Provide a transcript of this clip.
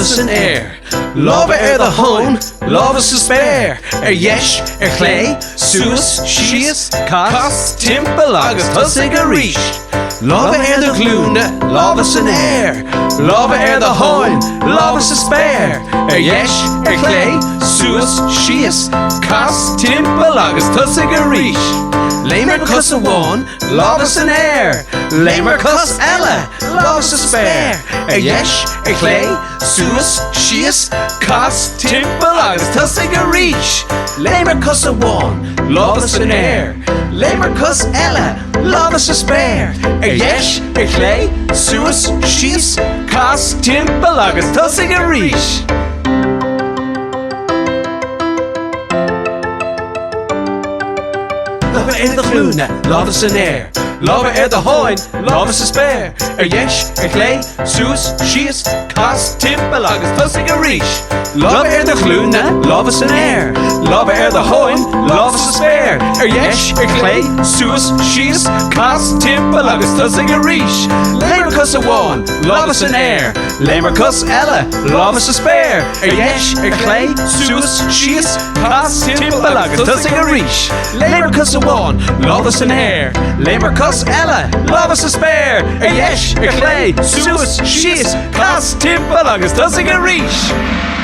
Lámha San Aer. Lámha the home, Lámha sa spare. Yesh, chlé, suas, shias, cos, timple agus tusig a rish. Lámha the glúna, Lámha San Aer. Lámha the home, Lámha sa spare. Yesh, chlé, suas, shias, cos, timple agus tusig a rish. Léimar cos a bháin, Lámha San Aer. Léimar cos ella, Lámha sa spare. Yesh, chlé, suas, shias, cos, timple agus tusig a rish. Léimar cos a bháin, Lámha San Aer. Léimar cos ella, Lámha sa spare. Yesh, chlé, suas, shias, cos, timple agus tusig a rish. Lámha the glúna, Lámha San Aer. Lámha the hoin, Lámha sa spare. Yesh, chlé, suas, shias, cos, timple agus tusig a rish. Lámha the glúna, Lámha San Aer. Lámha the hoin, Lámha sa spare. Yesh, chlé, suas, shias, cos, timple agus tusig a rish. Léimar cos a bháin, Lámha San Aer. Léimar cos ella, Lámha sa spare. Yesh, chlé, suas, shias, cos, timple agus tusig a rish. Léimar cos a bháin, Lámha San Aer. Léimar cos ella, Lámha sa spare. Yesh, chlé, suas, shias, cos, timple agus tusig a rish.